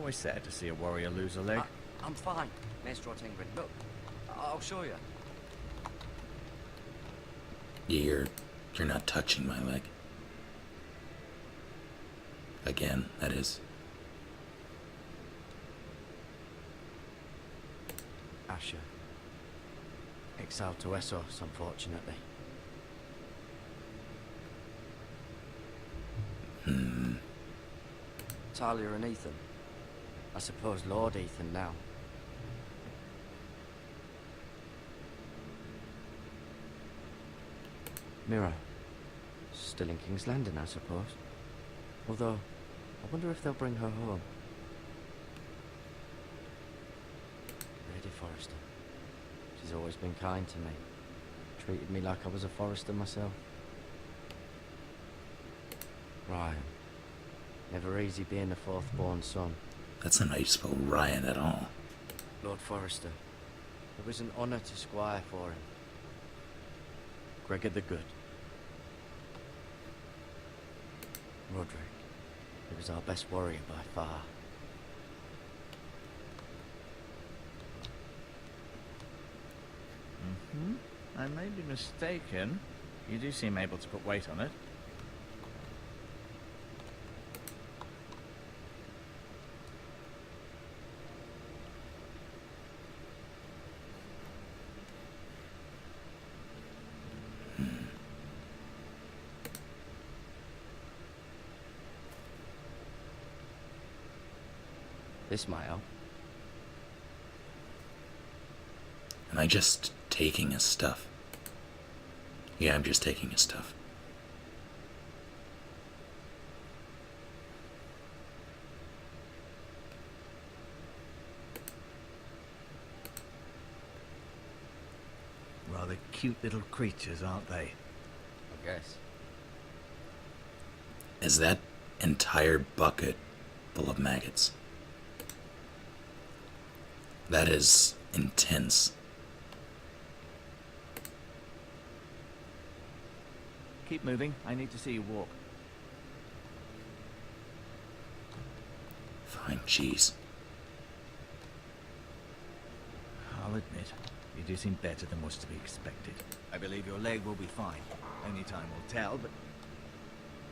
always sad to see a warrior lose a leg. I'm fine, Maestro Tingrid. Look, I'll show you. You're not touching my leg. Again, that is. Asher. Exiled to Essos, unfortunately. Talia and Ethan. I suppose Lord Ethan now. Mira. Still in King's Landing, I suppose. Although, I wonder if they'll bring her home. Lady Forrester. She's always been kind to me. Treated me like I was a Forrester myself. Ryan. Never easy being the fourth-born son. That's not how you spell Ryan at all. Lord Forrester. It was an honour to squire for him. Gregor the Good. Roderick. He was our best warrior by far. I may be mistaken. You do seem able to put weight on it. This might help. Am I just taking his stuff? Yeah, I'm just taking his stuff. Rather cute little creatures, aren't they? I guess. Is that entire bucket full of maggots? That is intense. Keep moving. I need to see you walk. Fine, jeez. I'll admit, you do seem better than was to be expected. I believe your leg will be fine. Only time will tell, but...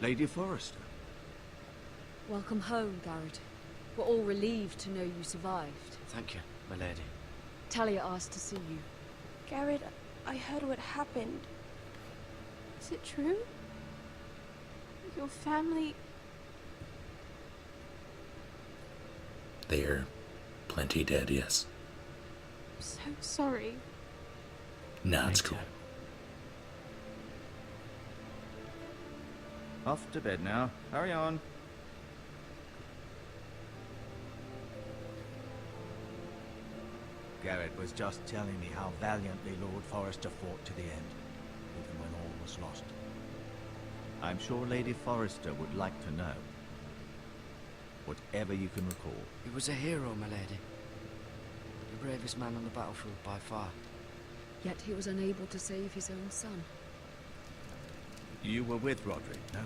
Lady Forrester. Welcome home, Garrett. We're all relieved to know you survived. Thank you, my lady. Talia asked to see you. Garrett, I heard what happened. Is it true? Your family... They're plenty dead, yes. I'm so sorry. No, it's Me cool. too. Off to bed now. Hurry on. Garrett was just telling me how valiantly Lord Forrester fought to the end, even when all was lost. I'm sure Lady Forrester would like to know. Whatever you can recall. He was a hero, my lady. The bravest man on the battlefield by far. Yet he was unable to save his own son. You were with Roderick, no?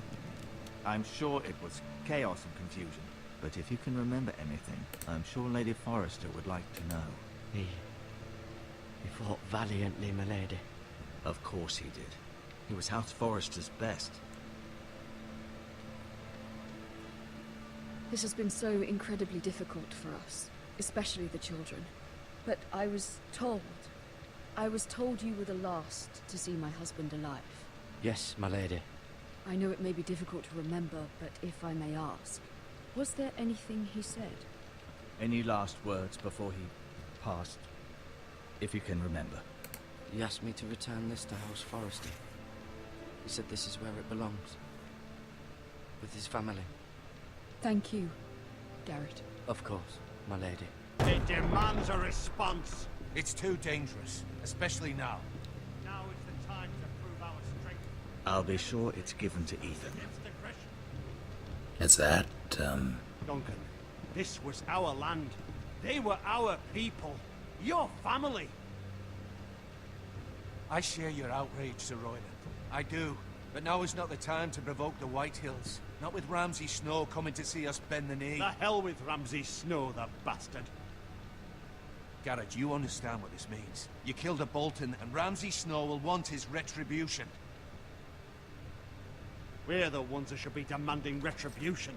I'm sure it was chaos and confusion. But if you can remember anything, I'm sure Lady Forrester would like to know. He fought valiantly, my lady. Of course he did. He was House Forrester's best. This has been so incredibly difficult for us, especially the children. But I was told you were the last to see my husband alive. Yes, my lady. I know it may be difficult to remember, but if I may ask, was there anything he said? Any last words before he passed? If you can remember. He asked me to return this to House Forrester. He said this is where it belongs. With his family. Thank you, Garrett. Of course, my lady. It demands a response. It's too dangerous, especially now. Now is the time to prove our strength I'll be sure it's given to Ethan. against aggression. Is that, Duncan, this was our land. They were our people. Your family. I share your outrage, Sir Royland. I do. But now is not the time to provoke the Whitehills. Not with Ramsay Snow coming to see us bend the knee. The hell with Ramsay Snow, the bastard. Garrett, you understand what this means. You killed a Bolton, and Ramsay Snow will want his retribution. We're the ones that should be demanding retribution.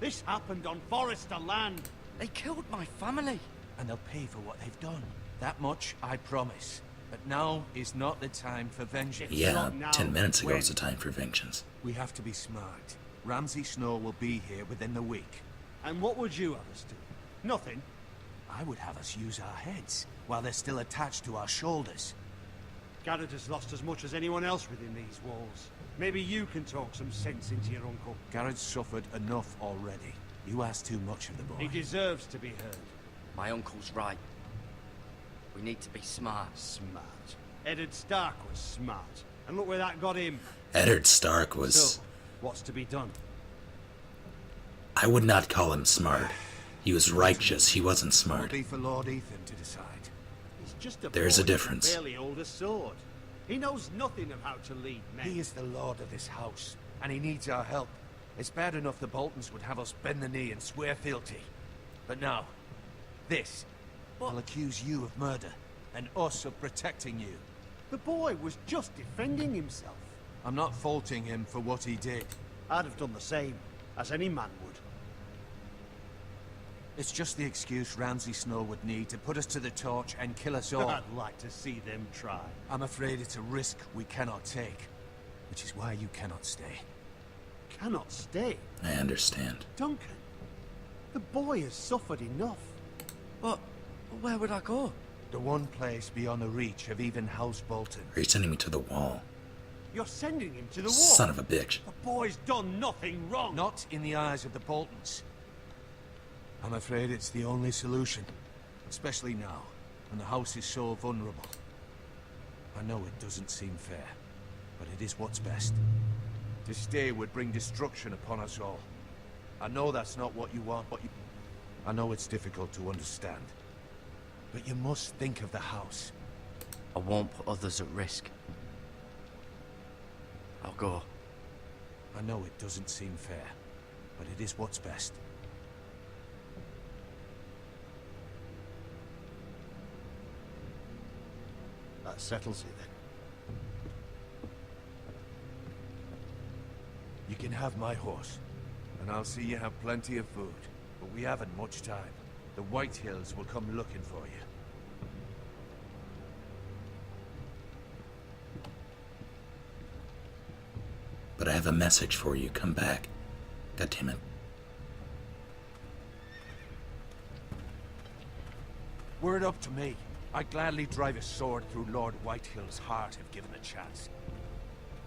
This happened on Forrester land. They killed my family. And they'll pay for what they've done. That much, I promise. But now is not the time for vengeance. Yeah, Not now. 10 minutes ago When? was the time for vengeance. We have to be smart. Ramsay Snow will be here within the week. And what would you have us do? Nothing. I would have us use our heads, while they're still attached to our shoulders. Garrett has lost as much as anyone else within these walls. Maybe you can talk some sense into your uncle. Garrett's suffered enough already. You ask too much of the boy. He deserves to be heard. My uncle's right. We need to be smart. Smart. Eddard Stark was smart. And look where that got him. Eddard Stark was... So, what's to be done? I would not call him smart. He was righteous, he wasn't It'll smart. be for Lord Ethan to decide. He's just a There's boy a who can difference. barely hold a sword. He knows nothing of how to lead men. He is the lord of this house, and he needs our help. It's bad enough the Boltons would have us bend the knee and swear fealty. But now, this will accuse you of murder, and us of protecting you. The boy was just defending himself. I'm not faulting him for what he did. I'd have done the same, as any man would. It's just the excuse Ramsay Snow would need to put us to the torch and kill us all. I'd like to see them try. I'm afraid it's a risk we cannot take, which is why you cannot stay. Cannot stay. I understand. Duncan, the boy has suffered enough. But where would I go? The one place beyond the reach of even House Bolton. Are you sending me to the wall? You're sending him to the war. Son of a bitch. The boy's done nothing wrong. Not in the eyes of the Boltons. I'm afraid it's the only solution. Especially now, when the house is so vulnerable. I know it doesn't seem fair, but it is what's best. To stay would bring destruction upon us all. I know that's not what you want, but I know it's difficult to understand. But you must think of the house. I won't put others at risk. I'll go. I know it doesn't seem fair, but it is what's best. That settles it then. You can have my horse, and I'll see you have plenty of food. But we haven't much time. The Whitehills will come looking for you. But I have a message for you. Come back. God damn it. Were it up to me, I'd gladly drive a sword through Lord Whitehill's heart if given a chance.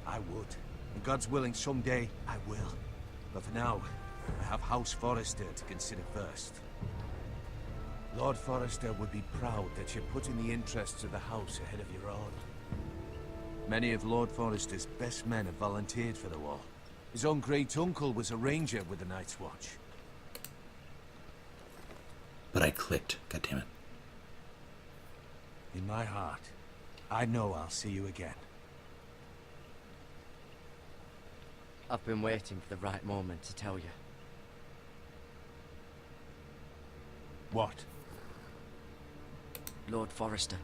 I would. And God's willing, someday I will. But for now, I have House Forrester to consider first. Lord Forrester would be proud that you're putting the interests of the house ahead of your own. Many of Lord Forrester's best men have volunteered for the war. His own great-uncle was a ranger with the Night's Watch. But I clicked. God damn it. In my heart, I know I'll see you again. I've been waiting for the right moment to tell you. What? Lord Forrester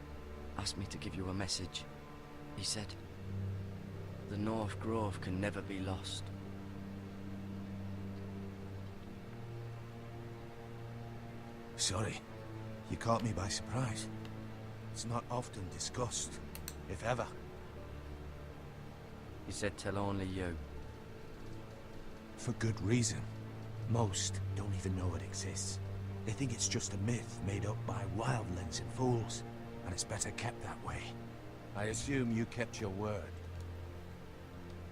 asked me to give you a message. He said, the North Grove can never be lost. Sorry, you caught me by surprise. It's not often discussed, if ever. He said tell only you. For good reason. Most don't even know it exists. They think it's just a myth made up by wildlings and fools, and it's better kept that way. I assume you kept your word.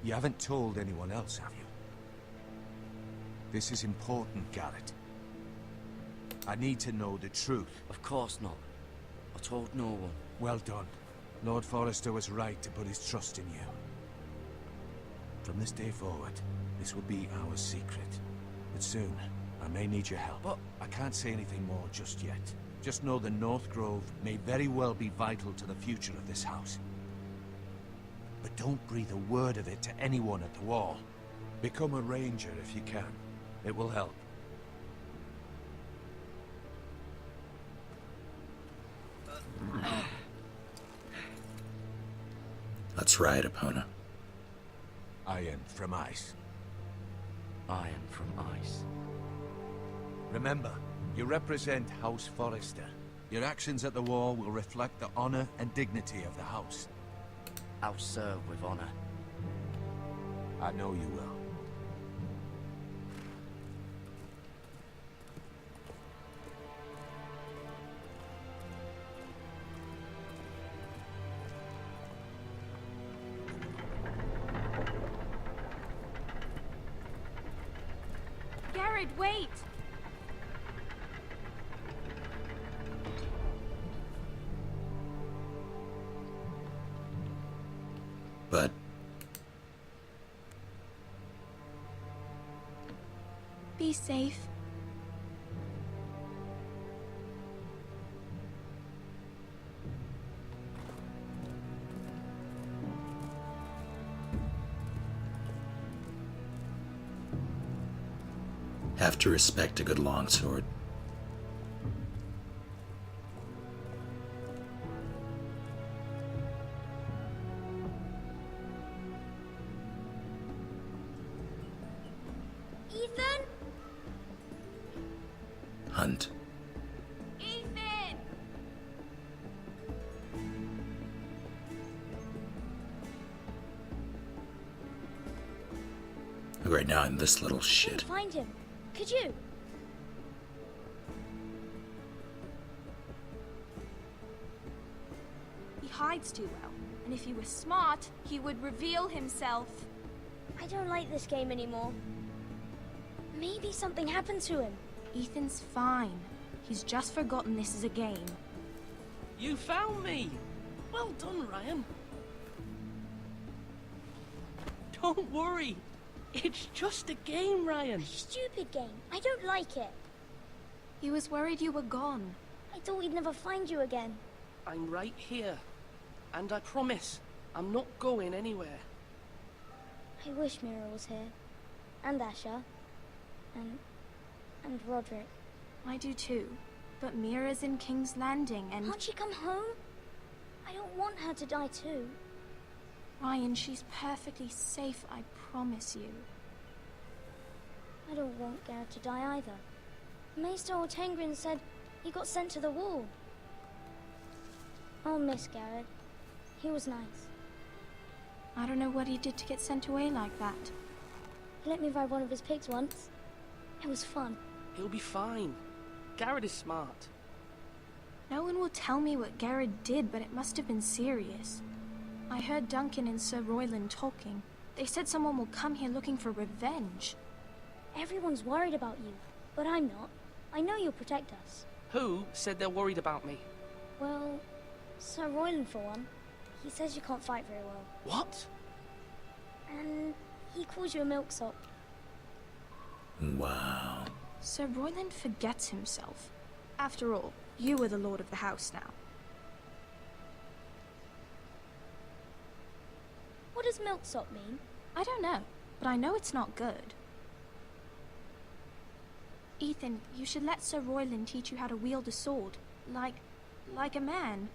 You haven't told anyone else, have you? This is important, Garrett. I need to know the truth. Of course not. I told no one. Well done. Lord Forrester was right to put his trust in you. From this day forward, this will be our secret. But soon, I may need your help. But I can't say anything more just yet. Just know the North Grove may very well be vital to the future of this house. but don't breathe a word of it to anyone at the wall. Become a ranger if you can. It will help. Let's ride, Epona. Iron from ice. Iron from ice. Remember, you represent House Forrester. Your actions at the wall will reflect the honor and dignity of the house. I'll serve with honor. I know you will. Garrett, wait! But Be safe. have to respect a good longsword. Ethan? Hunt. Ethan! Right now I'm this little Couldn't shit. find him. Could you? He hides too well, and if he was smart, he would reveal himself. I don't like this game anymore. Maybe something happened to him. Ethan's fine. He's just forgotten this is a game. You found me! Well done, Ryan. Don't worry. It's just a game, Ryan. Stupid game. I don't like it. He was worried you were gone. I thought we'd never find you again. I'm right here. And I promise, I'm not going anywhere. I wish Mira was here. And Asher. And Roderick. I do too. But Mira's in King's Landing and... Can't she come home? I don't want her to die too. Ryan, she's perfectly safe, I promise you. I don't want Garrett to die either. Maester Ortengrin said he got sent to the wall. I'll miss Garrett. He was nice. I don't know what he did to get sent away like that. He let me ride one of his pigs once. It was fun. He'll be fine. Garrett is smart. No one will tell me what Garrett did, but it must have been serious. I heard Duncan and Sir Royland talking. They said someone will come here looking for revenge. Everyone's worried about you, but I'm not. I know you'll protect us. Who said they're worried about me? Well, Sir Royland for one. He says you can't fight very well. What? And he calls you a milksop. Wow. Sir Royland forgets himself. After all, you are the lord of the house now. What does milksop mean? I don't know, but I know it's not good. Ethan, you should let Sir Royland teach you how to wield a sword. Like a man.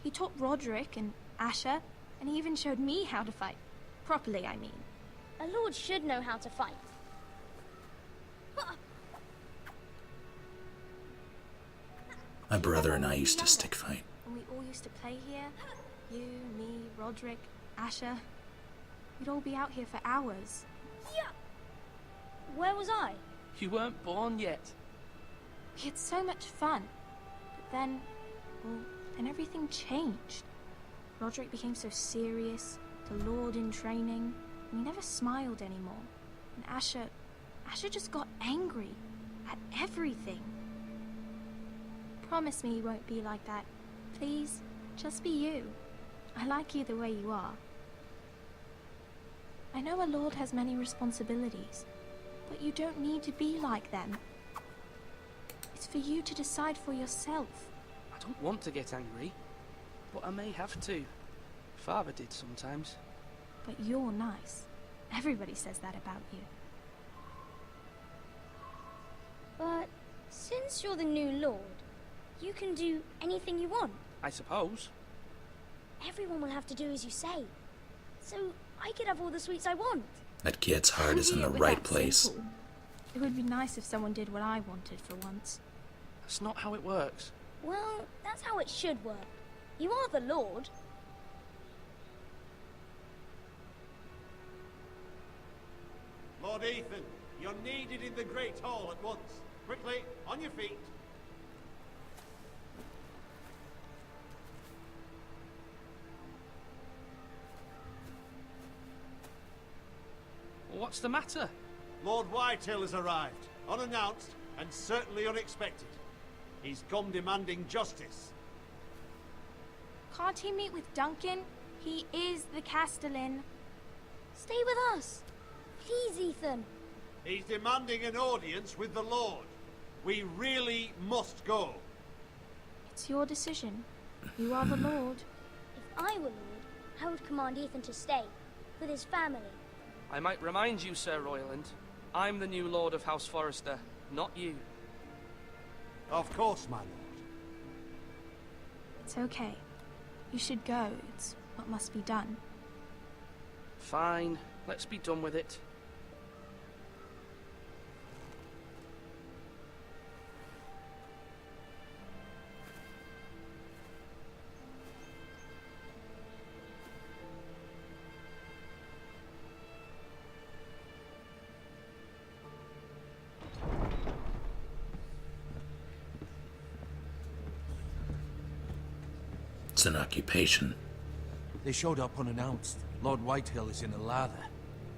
He taught Roderick and Asher, and he even showed me how to fight. Properly, I mean. A lord should know how to fight. My brother and I used to stick fight. And we all used to play here. You, me, Roderick, Asher. We'd all be out here for hours. Yeah. Where was I? You weren't born yet. We had so much fun. But then, well, then everything changed. Roderick became so serious, the lord in training, and he never smiled anymore. And Asher just got angry at everything. Promise me you won't be like that. Please, just be you. I like you the way you are. I know a lord has many responsibilities, but you don't need to be like them. It's for you to decide for yourself. I don't want to get angry, but I may have to. Father did sometimes. But you're nice. Everybody says that about you. But since you're the new lord, you can do anything you want. I suppose. Everyone will have to do as you say. So I could have all the sweets I want. That kid's heart is in Yeah, the but right that's place. simple. It would be nice if someone did what I wanted for once. That's not how it works. Well, that's how it should work. You are the lord. Lord Ethan, you're needed in the Great Hall at once. Quickly, on your feet. What's the matter? Lord Whitehill has arrived, unannounced and certainly unexpected. He's come demanding justice. Can't he meet with Duncan? He is the Castellan. Stay with us. Please, Ethan. He's demanding an audience with the Lord. We really must go. It's your decision. You are the Lord. If I were lord, I would command Ethan to stay, with his family. I might remind you, Sir Royland, I'm the new Lord of House Forrester, not you. Of course, my lord. It's okay. You should go. It's what must be done. Fine, let's be done with it. It's an occupation. They showed up unannounced. Lord Whitehill is in a lather.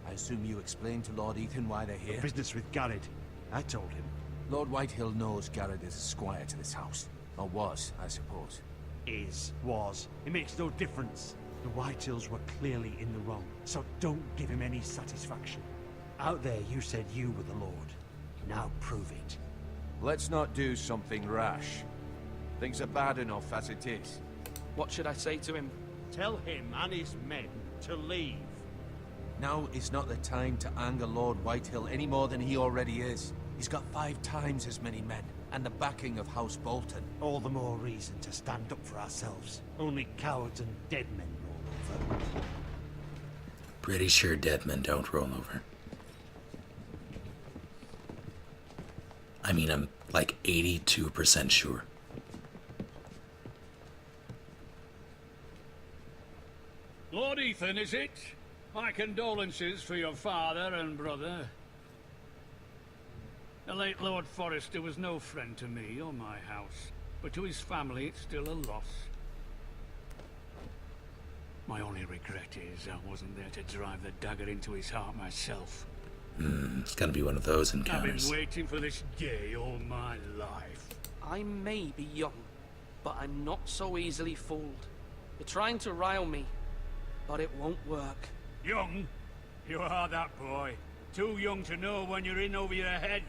I assume you explained to Lord Ethan why they're here? Business with Garrett. I told him. Lord Whitehill knows Garrett is a squire to this house. Or was, I suppose. Was. It makes no difference. The Whitehills were clearly in the wrong, so don't give him any satisfaction. Out there you said you were the Lord. Now prove it. Let's not do something rash. Things are bad enough as it is. What should I say to him? Tell him and his men to leave. Now is not the time to anger Lord Whitehill any more than he already is. He's got 5 times as many men, and the backing of House Bolton. All the more reason to stand up for ourselves. Only cowards and dead men roll over. Pretty sure dead men don't roll over. I mean, I'm like 82% sure. Lord Ethan, is it? My condolences for your father and brother. The late Lord Forrester was no friend to me or my house, but to his family it's still a loss. My only regret is I wasn't there to drive the dagger into his heart myself. It's gotta be one of those I've been encounters. waiting for this day all my life. I may be young, but I'm not so easily fooled. You're trying to rile me, but it won't work. Young? You are that boy. Too young to know when you're in over your head.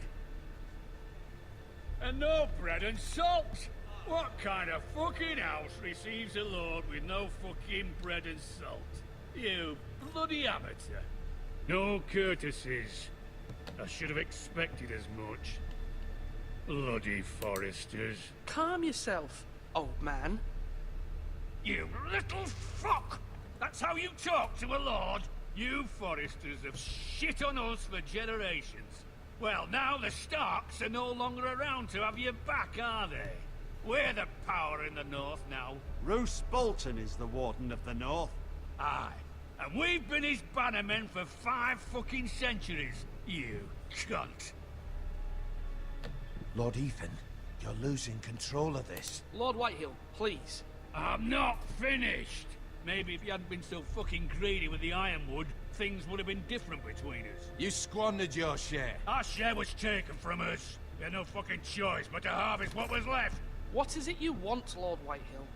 And no bread and salt! What kind of fucking house receives a lord with no fucking bread and salt? You bloody amateur. No courtesies. I should have expected as much. Bloody Forresters. Calm yourself, old man. You little fuck! That's how you talk to a lord? You Forresters have shit on us for generations. Well, now the Starks are no longer around to have your back, are they? We're the power in the north now. Roose Bolton is the Warden of the North. Aye. And we've been his bannermen for 5 fucking centuries, you cunt. Lord Ethan, you're losing control of this. Lord Whitehill, please. I'm not finished. Maybe if you hadn't been so fucking greedy with the ironwood, things would have been different between us. You squandered your share. Our share was taken from us. We had no fucking choice but to harvest what was left. What is it you want, Lord Whitehill?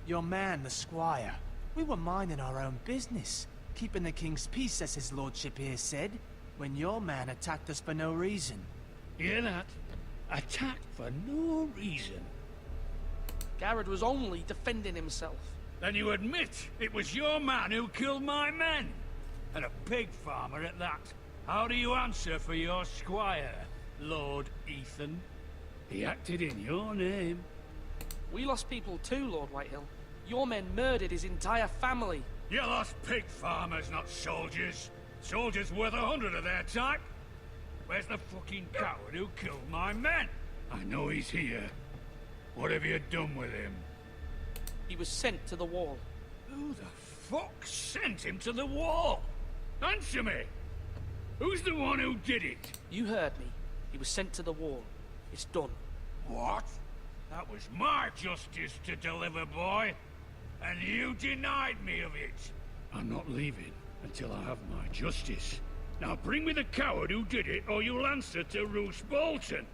Your man, the squire. We were minding our own business. Keeping the king's peace, as his lordship here said. when your man attacked us for no reason. Hear that? Attacked for no reason. Garrett was only defending himself. Then you admit it was your man who killed my men? And a pig farmer at that. How do you answer for your squire, Lord Ethan? He acted in your name. We lost people too, Lord Whitehill. Your men murdered his entire family. You lost pig farmers, not soldiers. Soldiers worth 100 of their type. Where's the fucking coward who killed my men? I know he's here. What have you done with him? He was sent to the wall. Who the fuck sent him to the wall? Answer me! Who's the one who did it? You heard me. He was sent to the wall. It's done. What? That was my justice to deliver, boy. And you denied me of it. I'm not leaving until I have my justice. Now bring me the coward who did it, or you'll answer to Roose Bolton.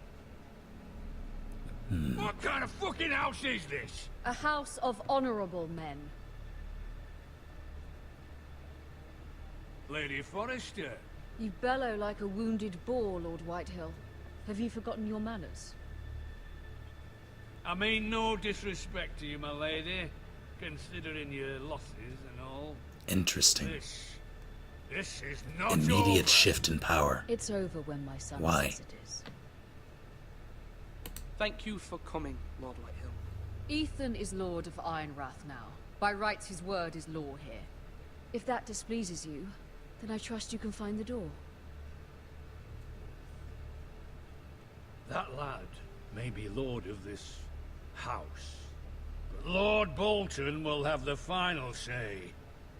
What kind of fucking house is this? A house of honorable men. Lady Forrester. You bellow like a wounded boar, Lord Whitehill. Have you forgotten your manners? I mean no disrespect to you, my lady, considering your losses and all. Interesting. This is not Immediate over. shift in power. It's over when my son Why? says it is. Thank you for coming, Lord Whitehill. Ethan is Lord of Ironrath now. By rights, his word is law here. If that displeases you, then I trust you can find the door. That lad may be lord of this house, but Lord Bolton will have the final say.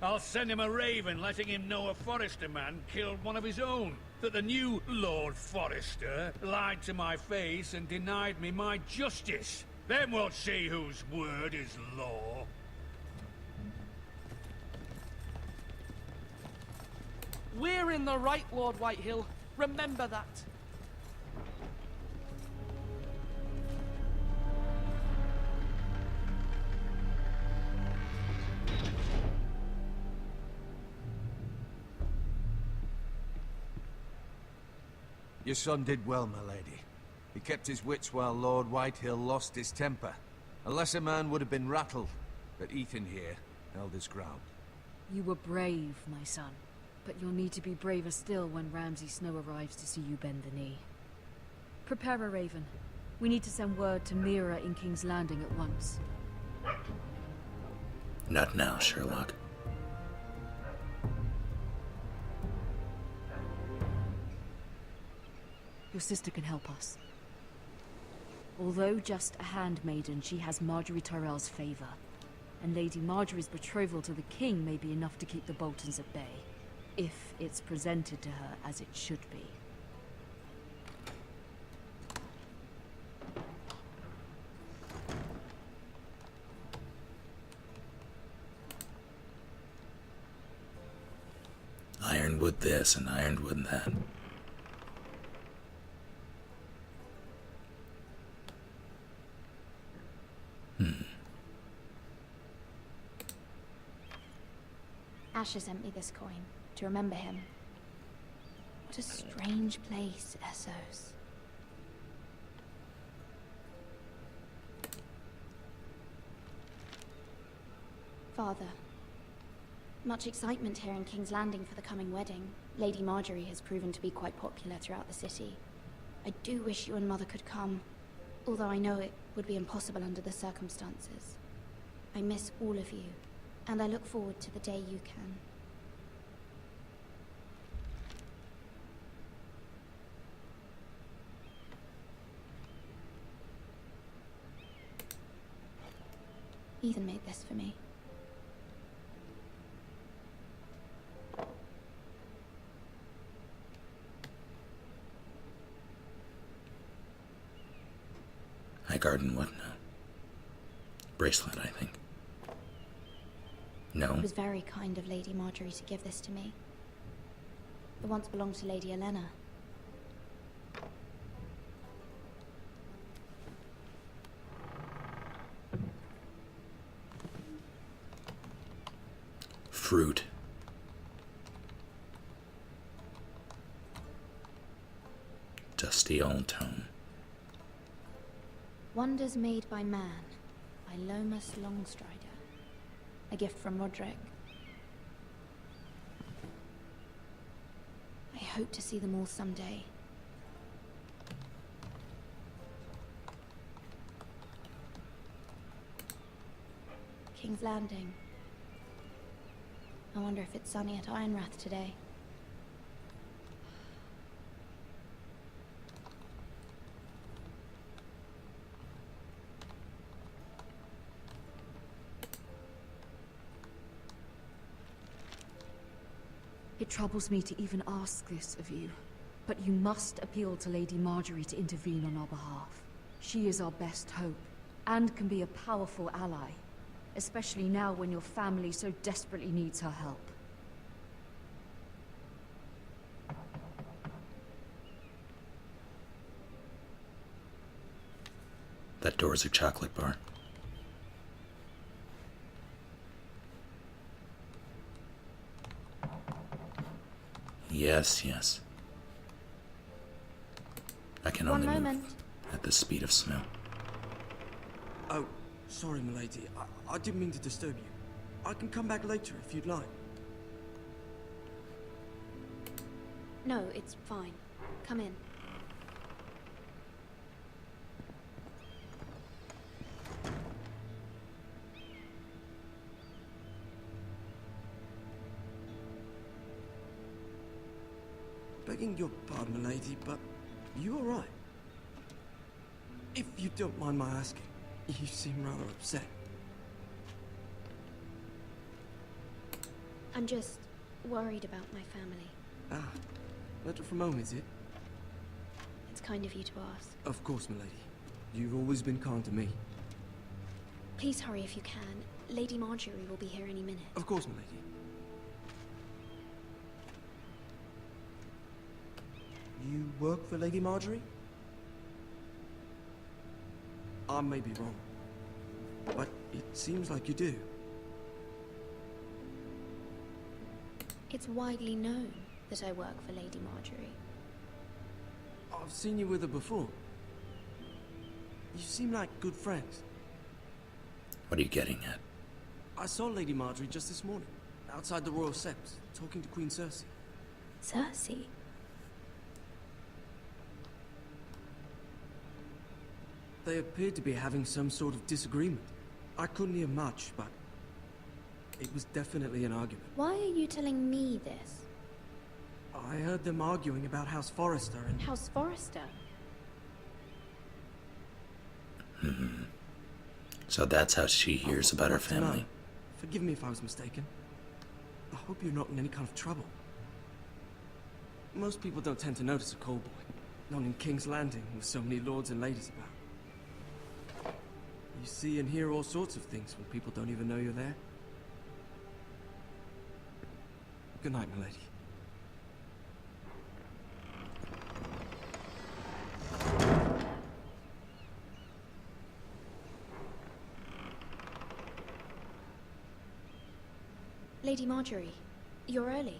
I'll send him a raven letting him know a Forrester man killed one of his own. That the new Lord Forrester lied to my face and denied me my justice. Then we'll see whose word is law. We're in the right, Lord Whitehill. Remember that. Your son did well, my lady. He kept his wits while Lord Whitehill lost his temper. A lesser man would have been rattled, but Ethan here held his ground. You were brave, my son. But you'll need to be braver still when Ramsay Snow arrives to see you bend the knee. Prepare a raven. We need to send word to Mira in King's Landing at once. Not now, Sherlock. Your sister can help us. Although just a handmaiden, she has Marjorie Tyrell's favor. And Lady Marjorie's betrothal to the king may be enough to keep the Boltons at bay. If it's presented to her as it should be. Ironwood this and ironwood that. Asher sent me this coin to remember him. What a strange place, Essos. Father, much excitement here in King's Landing for the coming wedding. Lady Marjorie has proven to be quite popular throughout the city. I do wish you and Mother could come, although I know it would be impossible under the circumstances. I miss all of you, and I look forward to the day you can. Ethan made this for me. Highgarden, what now? Bracelet, I think. No. It was very kind of Lady Marjorie to give this to me. It once belonged to Lady Elena. Fruit. the old tone. Wonders Made by Man, by Lomas Longstrider. A gift from Roderick. I hope to see them all someday. King's Landing. I wonder if it's sunny at Ironrath today. It troubles me to even ask this of you, but you must appeal to Lady Marjorie to intervene on our behalf. She is our best hope, and can be a powerful ally, especially now when your family so desperately needs her help. That door's a chocolate bar. Yes, yes. I can One only moment. move at the speed of snow. Oh, sorry, milady. I didn't mean to disturb you. I can come back later if you'd like. No, it's fine. Come in. Begging your pardon, milady, but you all right? If you don't mind my asking, you seem rather upset. I'm just worried about my family. Ah, letter from home, is it? It's kind of you to ask. Of course, milady. You've always been kind to me. Please hurry if you can. Lady Marjorie will be here any minute. Of course, milady. You work for Lady Marjorie? I may be wrong, but it seems like you do. It's widely known that I work for Lady Marjorie. I've seen you with her before. You seem like good friends. What are you getting at? I saw Lady Marjorie just this morning, outside the Royal Sept, talking to Queen Cersei. Cersei? They appeared to be having some sort of disagreement. I couldn't hear much, but it was definitely an argument. Why are you telling me this? I heard them arguing about House Forrester and... House Forrester? So that's how she hears about her I'd like to know. family. Forgive me if I was mistaken. I hope you're not in any kind of trouble. Most people don't tend to notice a callboy. Not in King's Landing, with so many lords and ladies about. You see and hear all sorts of things when people don't even know you're there. Good night, milady. Lady Marjorie, you're early.